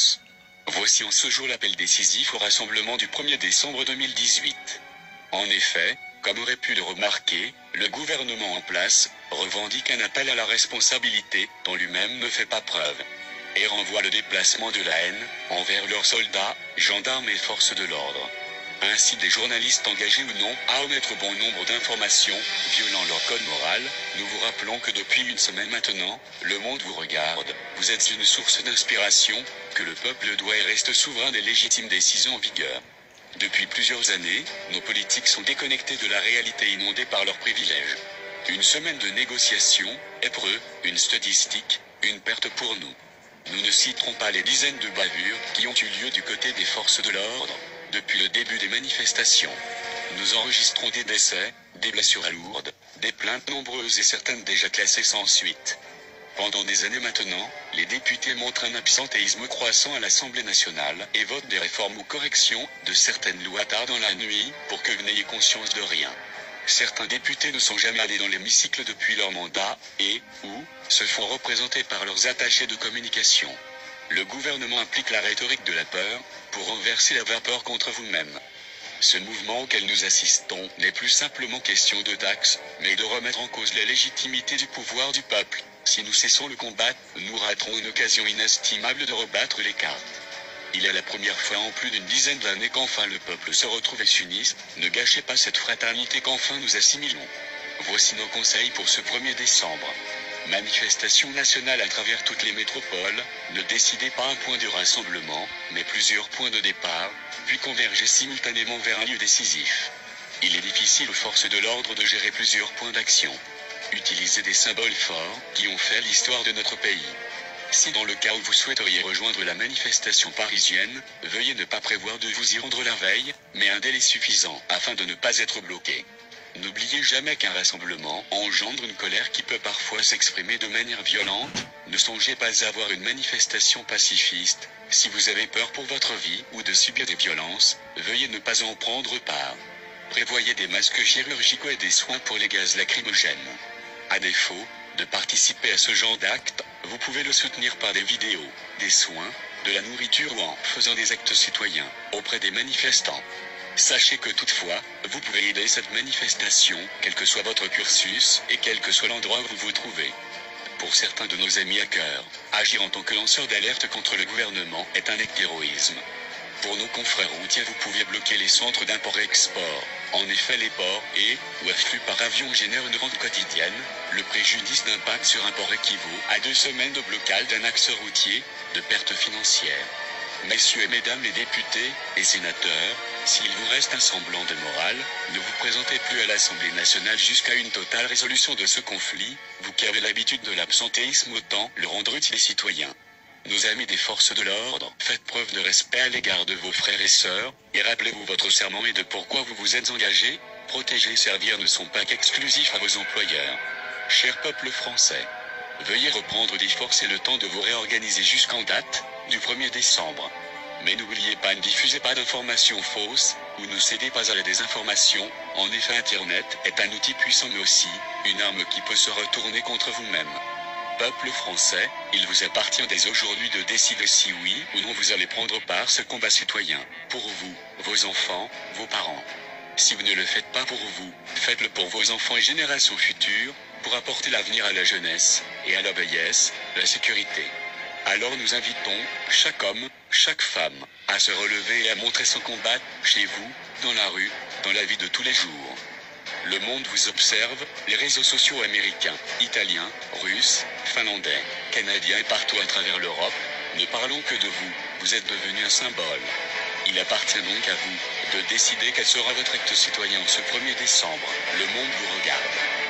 France. Voici en ce jour l'appel décisif au rassemblement du 1er décembre 2018. En effet, comme aurait pu le remarquer, le gouvernement en place revendique un appel à la responsabilité dont lui-même ne fait pas preuve, et renvoie le déplacement de la haine envers leurs soldats, gendarmes et forces de l'ordre. Ainsi des journalistes engagés ou non à omettre bon nombre d'informations, violant leur code moral. Nous vous rappelons que depuis une semaine maintenant, le monde vous regarde, vous êtes une source d'inspiration, que le peuple doit et reste souverain des légitimes décisions en vigueur. Depuis plusieurs années, nos politiques sont déconnectés de la réalité inondée par leurs privilèges. Une semaine de négociations est pour eux une statistique, une perte pour nous. Nous ne citerons pas les dizaines de bavures qui ont eu lieu du côté des forces de l'ordre depuis le début des manifestations. Nous enregistrons des décès, des blessures lourdes, des plaintes nombreuses et certaines déjà classées sans suite. Pendant des années maintenant, les députés montrent un absentéisme croissant à l'Assemblée nationale et votent des réformes ou corrections de certaines lois tard dans la nuit pour que vous n'ayez conscience de rien. Certains députés ne sont jamais allés dans l'hémicycle depuis leur mandat et, ou, se font représenter par leurs attachés de communication. Le gouvernement applique la rhétorique de la peur pour renverser la vapeur contre vous-même. Ce mouvement auquel nous assistons n'est plus simplement question de taxes, mais de remettre en cause la légitimité du pouvoir du peuple. Si nous cessons le combat, nous raterons une occasion inestimable de rebattre les cartes. Il est la première fois en plus d'une dizaine d'années qu'enfin le peuple se retrouve et s'unisse. Ne gâchez pas cette fraternité qu'enfin nous assimilons. Voici nos conseils pour ce 1er décembre. Manifestation nationale à travers toutes les métropoles, ne décidez pas un point de rassemblement, mais plusieurs points de départ, puis convergez simultanément vers un lieu décisif. Il est difficile aux forces de l'ordre de gérer plusieurs points d'action. Utilisez des symboles forts qui ont fait l'histoire de notre pays. Si dans le cas où vous souhaiteriez rejoindre la manifestation parisienne, veuillez ne pas prévoir de vous y rendre la veille, mais un délai suffisant afin de ne pas être bloqué. N'oubliez jamais qu'un rassemblement engendre une colère qui peut parfois s'exprimer de manière violente. Ne songez pas à avoir une manifestation pacifiste. Si vous avez peur pour votre vie ou de subir des violences, veuillez ne pas en prendre part. Prévoyez des masques chirurgicaux et des soins pour les gaz lacrymogènes. À défaut de participer à ce genre d'acte, vous pouvez le soutenir par des vidéos, des soins, de la nourriture ou en faisant des actes citoyens auprès des manifestants. Sachez que toutefois, vous pouvez aider cette manifestation, quel que soit votre cursus et quel que soit l'endroit où vous vous trouvez. Pour certains de nos amis hackers, agir en tant que lanceur d'alerte contre le gouvernement est un acte d'héroïsme. Pour nos confrères routiers, vous pouvez bloquer les centres d'import-export. En effet, les ports et ou afflux par avion génèrent une rente quotidienne. Le préjudice d'impact sur un port équivaut à 2 semaines de blocage d'un axe routier, de pertes financières. Messieurs et mesdames les députés et sénateurs, s'il vous reste un semblant de morale, ne vous présentez plus à l'Assemblée nationale jusqu'à une totale résolution de ce conflit, vous qui avez l'habitude de l'absentéisme autant le rendre utile les citoyens. Nos amis des forces de l'ordre, faites preuve de respect à l'égard de vos frères et sœurs, et rappelez-vous votre serment et de pourquoi vous vous êtes engagés. Protéger et servir ne sont pas qu'exclusifs à vos employeurs. Cher peuple français, veuillez reprendre des forces et le temps de vous réorganiser jusqu'en date du 1er décembre. Mais n'oubliez pas, ne diffusez pas d'informations fausses, ou ne cédez pas à la désinformation. En effet, Internet est un outil puissant mais aussi une arme qui peut se retourner contre vous-même. Peuple français, il vous appartient dès aujourd'hui de décider si oui ou non vous allez prendre part à ce combat citoyen, pour vous, vos enfants, vos parents. Si vous ne le faites pas pour vous, faites-le pour vos enfants et générations futures, pour apporter l'avenir à la jeunesse, et à la vieillesse, la sécurité. Alors nous invitons, chaque homme, chaque femme, à se relever et à montrer son combat, chez vous, dans la rue, dans la vie de tous les jours. Le monde vous observe, les réseaux sociaux américains, italiens, russes, finlandais, canadiens et partout à travers l'Europe, ne parlons que de vous, vous êtes devenu un symbole. Il appartient donc à vous, de décider quel sera votre acte citoyen ce 1er décembre. Le monde vous regarde.